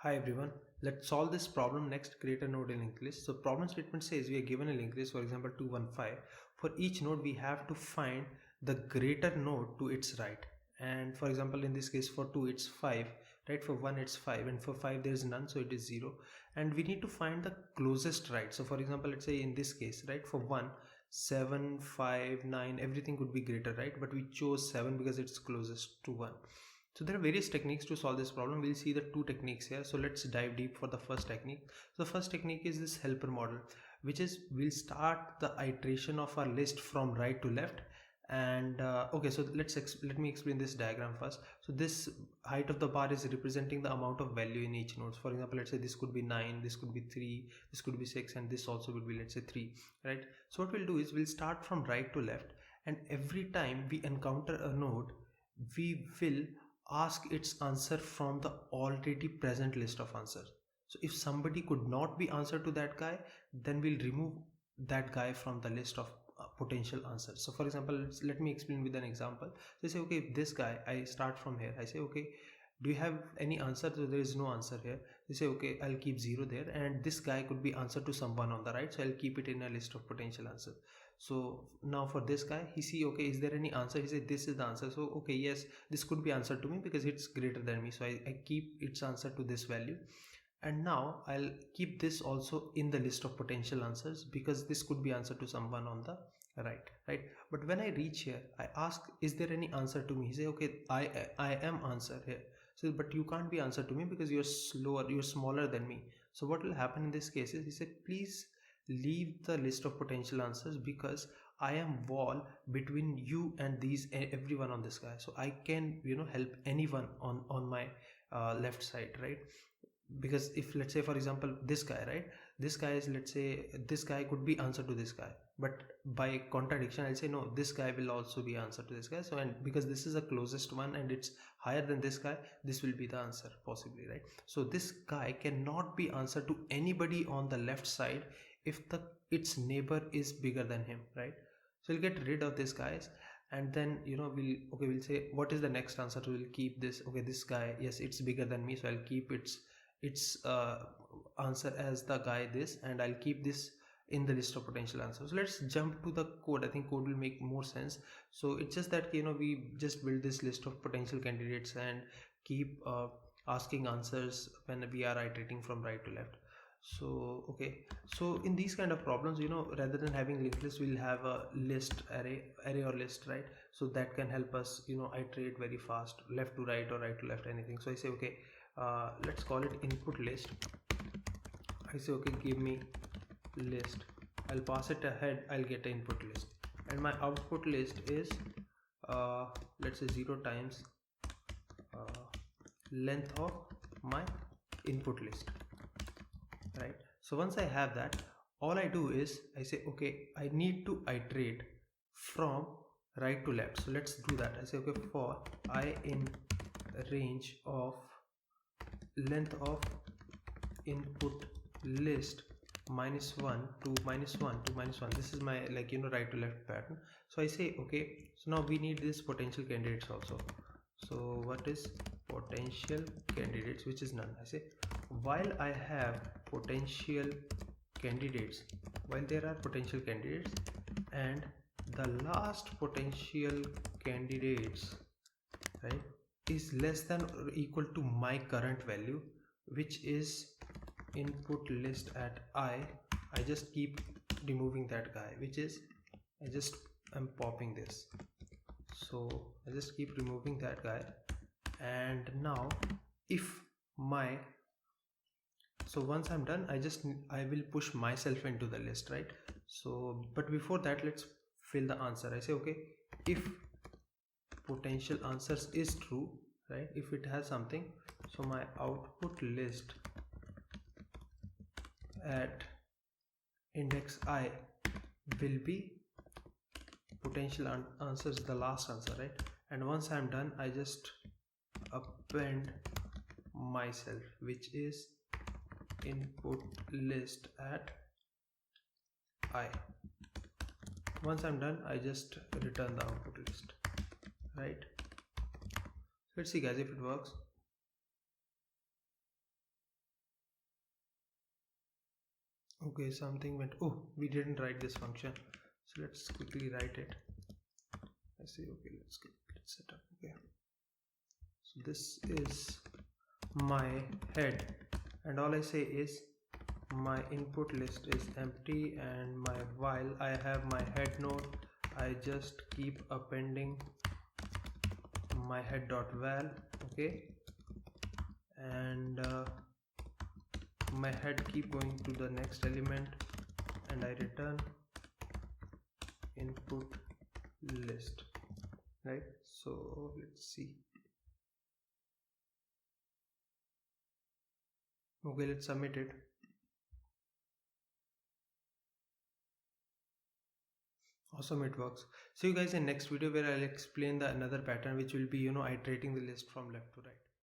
Hi everyone, let's solve this problem next. Create a node in linked list. So problem statement says we are given a linked list, for example 215. For each node we have to find the greater node to its right, and for example in this case for 2 it's 5, right? For 1 it's 5, and for 5 there is none, so it is 0. And we need to find the closest right. So for example, let's say in this case, right, for 1, 7, 5, 9, everything could be greater, right? But we chose 7 because it's closest to 1. So there are various techniques to solve this problem. We'll see the two techniques here. So let's dive deep for the first technique. So the first technique is this helper model, which is we'll start the iteration of our list from right to left. And okay, so let me explain this diagram first. So this height of the bar is representing the amount of value in each node. For example, let's say this could be 9, this could be 3, this could be 6, and this also would be, let's say, 3, right? So what we'll do is we'll start from right to left, and every time we encounter a node, we will ask its answer from the already present list of answers. So if somebody could not be answer to that guy, then we'll remove that guy from the list of potential answers. So for example, let me explain with an example. So say, okay, this guy, I start from here, I say, okay, do you have any answer? So there is no answer here. You say, okay, I'll keep 0 there, and this guy could be answer to someone on the right, so I'll keep it in a list of potential answers. So now for this guy, he see, okay, is there any answer? He said this is the answer. So okay, yes, this could be answered to me because it's greater than me, so I keep its answer to this value. And now I'll keep this also in the list of potential answers because this could be answered to someone on the right. But when I reach here, I ask, is there any answer to me? He say, okay, I am answer here. So but you can't be answered to me because you're smaller than me. So what will happen in this case is, he said, please leave the list of potential answers because I am wall between you and these everyone on this guy, so I can help anyone on my left side, right? Because if, let's say, for example, this guy, right, this guy is, let's say, this guy could be answer to this guy, but by contradiction I'll say no, this guy will also be answer to this guy. So, and because this is the closest one and it's higher than this guy, this will be the answer possibly, right? So this guy cannot be answer to anybody on the left side if the its neighbor is bigger than him, right? So we'll get rid of this guys, and then we'll say what is the next answer. So we'll keep this, okay, this guy, yes, it's bigger than me, so I'll keep its answer as the guy this, and I'll keep this in the list of potential answers. So let's jump to the code. I think code will make more sense. So it's just that we just build this list of potential candidates and keep asking answers when we are iterating from right to left. So okay, so in these kind of problems, rather than having linked list, we'll have a list, array or list, right? So that can help us iterate very fast, left to right or right to left, anything. So I say, okay, let's call it input list. I say, okay, give me list, I'll pass it ahead, I'll get an input list, and my output list is let's say 0 times length of my input list, right? So once I have that, all I do is I say, okay, I need to iterate from right to left. So let's do that. I say, okay, for I in range of length of input list -1 to -1 to -1. This is my right to left pattern. So I say, okay, so now we need this potential candidates also. So what is potential candidates, which is none. I say, while I have potential candidates, while there are potential candidates and the last potential candidates, right, is less than or equal to my current value, which is input list at I just keep removing that guy, which is I'm popping this. So I just keep removing that guy, and now if my, so once I'm done, I will push myself into the list, right? So but before that, let's fill the answer. I say, okay, if potential answers is true, right, if it has something, so my output list at index I will be potential answers, the last answer, right? And once I'm done, I just append myself, which is input list at I. Once I'm done, I just return the output list, right? Let's see guys if it works. Okay, something went, oh, we didn't write this function, so let's quickly write it. I say, okay, let's set up. Okay, so this is my head, and all I say is my input list is empty, and my while I have my head node, I just keep appending my head.val. Okay, and my head keep going to the next element, and I return input list, right? So let's see. Okay, let's submit it. Awesome, it works. See you guys in next video, where I'll explain the another pattern which will be iterating the list from left to right.